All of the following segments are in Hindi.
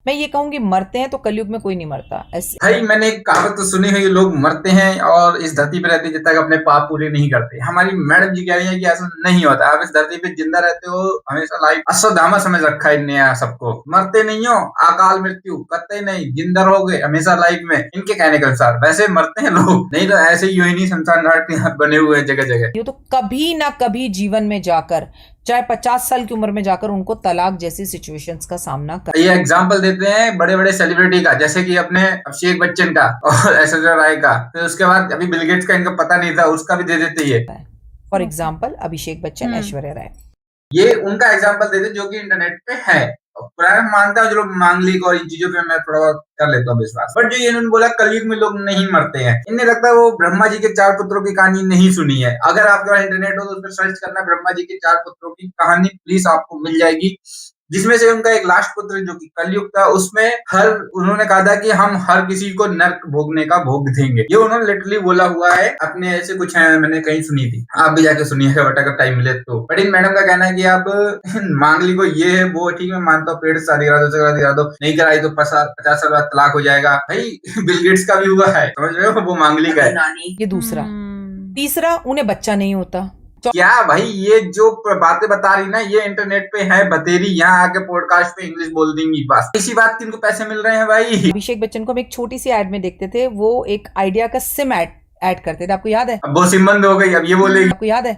मैं ये कहूंगी मरते हैं तो कलयुग में कोई नहीं मरता ऐसे। भाई मैंने एक कहावत तो सुनी है, लोग मरते हैं और इस धरती पे रहते हैं जब तक अपने पाप पूरे नहीं करते। हमारी मैडम जी कह रही है कि ऐसा नहीं होता। आप इस धरती पे जिंदा रहते हो, हमेशा लाइफ अश्वत्थामा समझ रखा है इनने यहाँ सबको। मरते नहीं हो, अकाल मृत्यु कतई नहीं, जिंदा रहोगे हमेशा लाइफ में, इनके कहने के अनुसार। वैसे मरते हैं लोग, नहीं तो ऐसे यूं ही नहीं शमशान घाट के यहाँ बने हुए हैं जगह जगह। ये तो कभी ना कभी जीवन में जाकर, चाहे 50 साल की उम्र में जाकर, उनको तलाक जैसी सिचुएशंस का सामना कर। ये एग्जाम्पल देते हैं बड़े बड़े सेलिब्रिटी का, जैसे कि अपने अभिषेक बच्चन का और ऐश्वर्या राय का। फिर उसके बाद अभी बिल गेट्स का इनका पता नहीं था, उसका भी दे देते ये। फॉर एग्जाम्पल अभिषेक बच्चन, ऐश्वर्या राय, ये उनका एग्जाम्पल देते जो कि इंटरनेट पे है। प्रारंभ मानता हूँ जो मांगलिक और इन चीजों पे मैं थोड़ा बहुत कर लेता हूँ विश्वास। बट जो ये इन्होंने बोला कलयुग में लोग नहीं मरते हैं, इन्हें लगता है वो ब्रह्मा जी के 4 पुत्रों की कहानी नहीं सुनी है। अगर आपके पास इंटरनेट हो तो उस पर सर्च करना ब्रह्मा जी के 4 पुत्रों की कहानी, प्लीज आपको मिल जाएगी। जिसमें से उनका एक लास्ट पुत्र जो कि कलयुग था, उसमें उन्होंने कहा था कि हम हर किसी को नर्क भोगने का भोग देंगे। ये उन्होंने लिटरली बोला हुआ है अपने, ऐसे कुछ है मैंने कहीं सुनी थी, आप भी जाके सुनिएगा बेटा अगर टाइम मिले तो। बट इन मैडम का कहना है कि आप मांगली को ये है वो ठीक है, मानता हूँ पेड़ से शादी करा दो, शादी करा दो, नहीं कराई तो 50 साल बाद तलाक हो जाएगा। भाई बिल गेट्स का भी हुआ है, समझ रहे हो, वो मांगली का है। ये दूसरा। तीसरा, उन्हें बच्चा नहीं होता। क्या भाई ये जो बातें बता रही ना, ये इंटरनेट पे है बतेरी, यहाँ आके पॉडकास्ट पे इंग्लिश बोल देंगी बस। इसी बात के इनको पैसे मिल रहे हैं भाई। अभिषेक बच्चन को हम एक छोटी सी एड में देखते थे, वो एक आइडिया का सिम ऐड करते थे, आपको याद है? अब वो सिम बंद हो गई, अब ये बोलेगी। आपको याद है?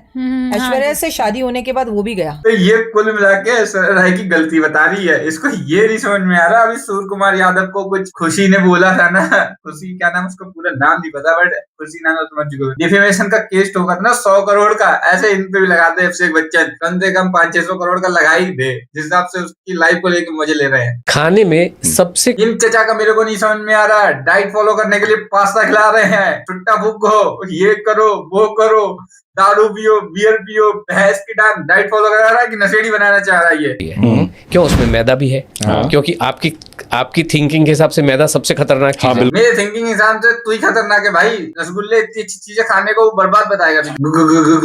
ऐश्वर्या से शादी होने के बाद वो भी गया। तो ये कुल मिला के ऐश्वर्या राय की गलती बता रही है, इसको ये नहीं समझ में आ रहा। अभी सूर्य कुमार यादव को कुछ खुशी ने बोला था ना, खुशी क्या नाम, उसको पूरा नाम नहीं पता बट खुशी नाम समझ चुके हो। डिफेमेशन का केस ठोका था ना 100 करोड़ का, ऐसे इन पे भी लगाते हैं अभिषेक बच्चन, कम से कम 500-600 करोड़ का लगा ही दे, जिस हिसाब से उसकी लाइफ को लेकर मजे ले रहे हैं। खाने में सबसे इन चचा का मेरे को नहीं समझ में आ रहा है, डाइट फॉलो करने के लिए पास्ता खिला रहे हैं, छुट्टा फूको, ये करो वो करो, दारू पियो, बियर पियो, भैंस की डाइट फॉलो करा रहा है कि नशेड़ी बनाना चाह रहा है ये। क्यों, उसमें मैदा भी है। क्योंकि आपकी थिंकिंग के हिसाब से मैदा सबसे खतरनाक चीज है। मेरे थिंकिंग हिसाब से तू ही खतरनाक है भाई। रसगुल्ले इतनी अच्छी चीजें खाने को बर्बाद बताएगा।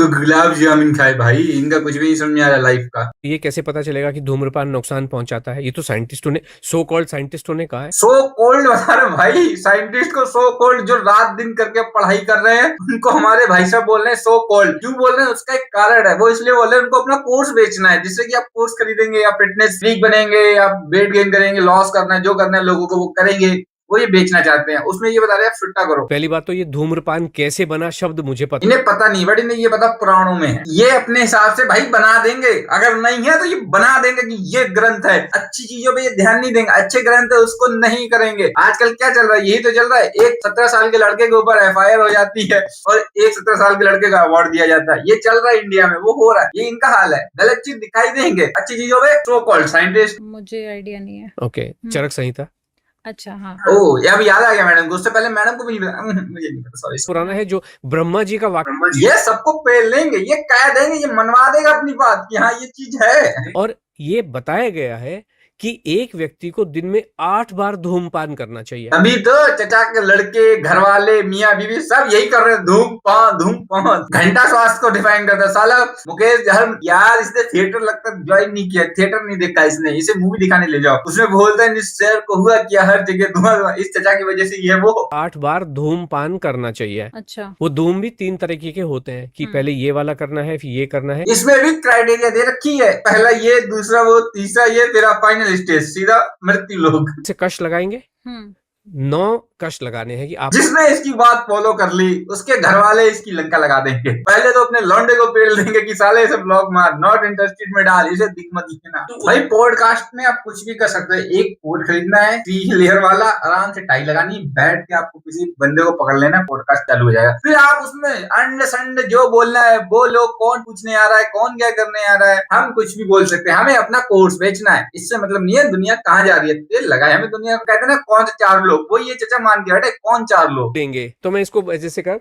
गुलाब जामुन खाए भाई, इनका कुछ भी नहीं समझ में आ रहा लाइफ का। ये कैसे पता चलेगा कि धूम्रपान नुकसान पहुंचाता है? ये तो साइंटिस्टों ने, सो कॉल्ड साइंटिस्टों ने कहा है। सो कोल्ड बता रहे भाई, साइंटिस्ट को सो कोल्ड, जो रात दिन करके पढ़ाई कर रहे हैं उनको हमारे भाई साहब बोल रहे हैं सो कोल्ड। क्यों बोल रहे हैं उसका एक कारण है, वो इसलिए बोल रहे हैं उनको अपना कोर्स बेचना है, जिससे कि आप कोर्स खरीदेंगे या फिटनेस फ्रीक बनेंगे या वेट गेन करेंगे, लॉस करना है, जो करना है लोगों को वो करेंगे, वो ये बेचना चाहते हैं। उसमें ये बता रहे हैं छुट्टा करो। पहली बात तो ये धूम्रपान कैसे बना शब्द मुझे पता, इन्हें पता नहीं, बट इन्हें ये पता पुराणों में है। ये अपने हिसाब से भाई बना देंगे, अगर नहीं है तो ये बना देंगे कि ये ग्रंथ है। अच्छी चीजों पे ये ध्यान नहीं देंगे, अच्छे ग्रंथ है उसको नहीं करेंगे। आजकल क्या चल रहा है, यही तो चल रहा है। एक 17 साल के लड़के के ऊपर FIR हो जाती है और एक 17 साल के लड़के का अवार्ड दिया जाता है। ये चल रहा है इंडिया में, वो हो रहा है, ये इनका हाल है। गलत चीज दिखाई देंगे, अच्छी चीजों पे सो कॉल्ड साइंटिस्ट। मुझे आइडिया नहीं है। ओके, चरक संहिता। अच्छा, हाँ। ओह, ये अब याद आ गया मैडम को, उससे पहले मैडम को भी नहीं पता, मुझे नहीं पता, सॉरी। पुराना है जो ब्रह्मा जी का वाक्य, ये सबको पेल लेंगे, ये कह देंगे, ये मनवा देगा अपनी बात कि हाँ ये चीज है। और ये बताया गया है कि एक व्यक्ति को दिन में 8 बार धूमपान करना चाहिए। अभी तो चचा के लड़के, घर वाले, मियाँ बीवी सब यही कर रहे हैं, धूमपान। घंटा स्वास्थ्य को डिफाइन करता है साला मुकेश धर्म। यार इसने थिएटर लगता ज्वाइन नहीं किया, थिएटर नहीं देखा इसने, इसे मूवी दिखाने ले जाओ। उसमें बोलता है इस शहर को हुआ क्या, हर जगह धुआं, इस चचा की वजह से ये वो। 8 बार धूमपान करना चाहिए। अच्छा। वो धूम भी 3 तरीके के होते हैं कि पहले ये वाला करना है, फिर ये करना है। इसमें भी क्राइटेरिया दे रखी है, पहला ये, दूसरा वो, तीसरा ये, तेरा फाइनल स्टेज सीधा मृत्यु लोग। से कष्ट लगाएंगे। 9 कष्ट लगाने हैं कि आप, जिसने इसकी बात फॉलो कर ली उसके घर वाले इसकी लंका लगा देंगे। पहले तो अपने लौंडे को पेल देंगे कि साले इसे ब्लॉक मार, नॉट इंटरेस्टेड में डाल, इसे दिख मत दिखना। भाई पॉडकास्ट में आप कुछ भी कर सकते हैं। एक कोड खरीदना है 3 लेयर वाला, आराम से टाई लगानी, बैठ के आपको किसी बंदे को पकड़ लेना, पॉडकास्ट चालू हो जाएगा। फिर आप उसमें अंड संड जो बोलना है बोलो, कौन पूछने आ रहा है, कौन क्या करने आ रहा है, हम कुछ भी बोल सकते हैं। हमें अपना कोर्स बेचना है, इससे मतलब नहीं है दुनिया कहाँ जा रही है। तेल लगाए हमें दुनिया को, कहते हैं ना कौन से 4 लोग, वो ये चचा मान के हटे, कौन 4 लोग देंगे। तो मैं इसको जैसे कर,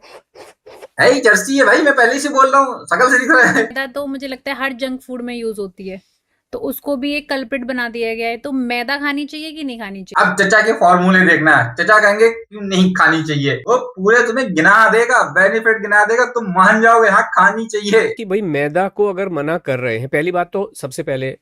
है ही जर्सी है भाई, मैं पहले से बोल रहा हूँ, शकल से दिख रहा है। मैदा तो मुझे लगता है हर जंक फूड में यूज होती है, तो उसको भी एक कल्प्रिट बना दिया गया है। तो मैदा खानी चाहिए कि नहीं खानी चाहिए? अब चचा के फॉर्मूले देखना है, चचा कहेंगे क्यों नहीं खानी चाहिए, वो पूरे तुम्हें गिना देगा, बेनिफिट गिना देगा, तुम मान जाओगे हाँ खानी चाहिए। कि भाई मैदा को अगर मना कर रहे हैं, पहली बात तो सबसे पहले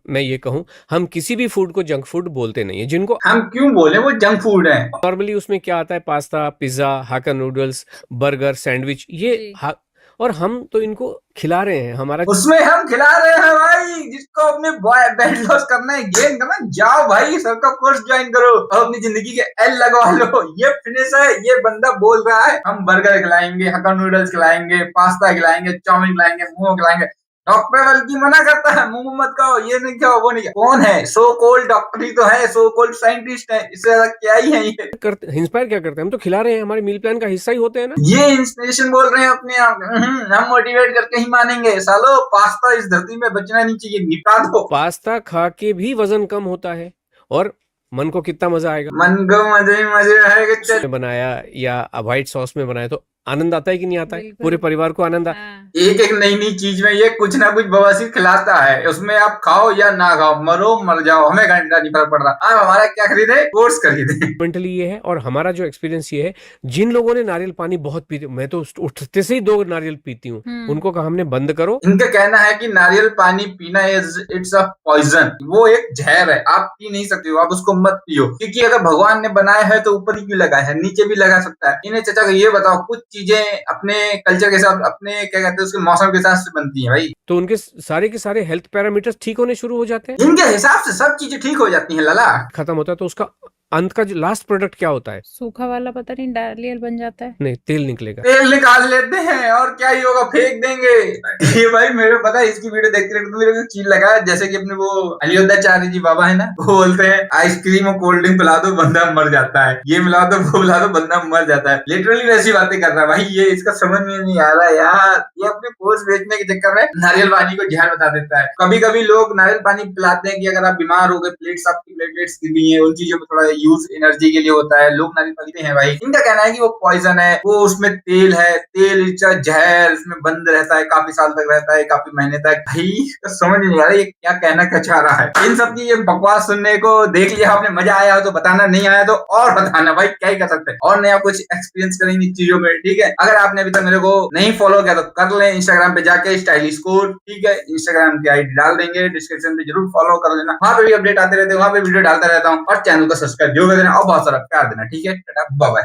मैं ये कहूँ, हम किसी भी फूड को जंक फूड बोलते नहीं है। जिनको हम क्यों बोले वो जंक फूड है? नॉर्मली उसमें क्या आता है, पास्ता, पिज्जा, हाक्का नूडल्स, बर्गर, सैंडविच, ये जी। और हम तो इनको खिला रहे हैं। हमारा उसमें हम खिला रहे हैं भाई, जिसको अपने वेट लॉस करना है, गेन करना है, जाओ भाई सबका कोर्स ज्वाइन करो और अपनी जिंदगी के एल लगवा लो। ये फिनिश है, ये बंदा बोल रहा है हम बर्गर खिलाएंगे, हक्का नूडल्स खिलाएंगे, पास्ता खिलाएंगे, चाउमीन खिलाएंगे, मोमो खिलाएंगे। डॉक्टर बल्कि मना करता है मोमो मत खाओ, ये नहीं खाओ, वो नहीं खाओ। कौन है? सो कोल्ड डॉक्टर ही तो है, सो कोल्ड साइंटिस्ट है, इससे ज्यादा क्या ही है ये? करते इंस्पायर क्या करते हैं, हम तो खिला रहे हैं, हमारे मील प्लान का हिस्सा ही होते हैं ना। ये इंस्पिरेशन बोल रहे हैं अपने आप। हम मोटिवेट करके ही मानेंगे। सालो पास्ता इस धरती में बचना नहीं चाहिए, निपटा दो। पास्ता खा के भी वजन कम होता है और मन को कितना मजा आएगा। मन को मजे ही मजे आएगा। में बनाया या व्हाइट सॉस में बनाया तो आनंद आता है कि नहीं आता है? बिल्कुल। पूरे परिवार को आनंद हाँ। एक एक नई नई चीज में ये कुछ ना कुछ बवासीर खिलाता है, उसमें आप खाओ या ना खाओ, मरो मर जाओ, हमें घंटा नहीं फर्क पड़ रहा। आप हमारा क्या खरीदे? कोर्स खरीदे। मेंटली ये है। और हमारा जो एक्सपीरियंस ये है, जिन लोगों ने नारियल पानी बहुत पीते, मैं तो उठते से ही 2 नारियल पीती हूँ, उनको कहा हमने बंद करो। इनका कहना है कि नारियल पानी पीना इट्स अ पॉइजन, वो एक जहर है, आप पी नहीं सकते हो, आप उसको मत पियो। क्योंकि अगर भगवान ने बनाया है तो ऊपर ही क्यों लगाया है, नीचे भी लगा सकता है। इन्हें चाचा को ये बताओ, कुछ चीजें अपने कल्चर के साथ, अपने क्या कहते हैं उसके मौसम के हिसाब से बनती है भाई, तो उनके सारे के सारे हेल्थ पैरामीटर्स ठीक होने शुरू हो जाते हैं। इनके हिसाब से सब चीजें ठीक हो जाती हैं लाला। खत्म होता है तो उसका अंत का जो लास्ट प्रोडक्ट क्या होता है? सूखा वाला पता नहीं नारियल बन जाता है। नहीं, तेल निकलेगा। तेल निकाल लेते हैं और क्या ही होगा, फेंक देंगे। ये भाई मेरे पता है, इसकी वीडियो देखते रहते मेरे को चीज लगा, जैसे कि अपने वो अयोध्याचार्य जी बाबा है ना, वो बोलते हैं आइसक्रीम और कोल्ड ड्रिंक पिला दो बंदा मर जाता है, ये मिला दो वो मिला दो बंदा मर जाता है। लिटरली वैसी बातें कर रहा है भाई ये, इसका समझ में नहीं आ रहा यार। ये अपने कोर्स बेचने के चक्कर में नारियल पानी को जहर बता देता है। कभी कभी लोग नारियल पानी पिलाते हैं कि अगर आप बीमार हो गए, प्लेट्स आपकी प्लेटलेट्स गिर गई है, उन चीजों में थोड़ा यूज एनर्जी के लिए होता है, लोग नारियल पानी पीते हैं भाई। इनका कहना है कि वो पॉइजन है, वो उसमें तेल है, तेल जहर उसमें बंद रहता है, काफी साल तक रहता है, काफी महीने तक। भाई समझ नहीं आ रहा ये क्या कहना क्या चाह रहा है। इन सब की ये बकवास सुनने को देख लिया आपने, मजा आया हो तो बताना, नहीं आया तो और बताना भाई, क्या ही कर सकते हैं। और नया कुछ एक्सपीरियंस करेंगे चीजों में, ठीक है। अगर आपने अभी तक मेरे को नहीं फॉलो किया तो कर लें, इंस्टाग्राम पे जाके स्टाइलिश कोड, ठीक है, इंस्टाग्राम की आईडी डाल देंगे डिस्क्रिप्शन में, जरूर फॉलो कर लेना, वहां पे भी अपडेट आते रहते हैं, वहां पे वीडियो डालता रहता हूँ। और चैनल को सब्सक्राइब जरूर कर देना और बहुत सारा प्यार देना, ठीक है। Bye bye.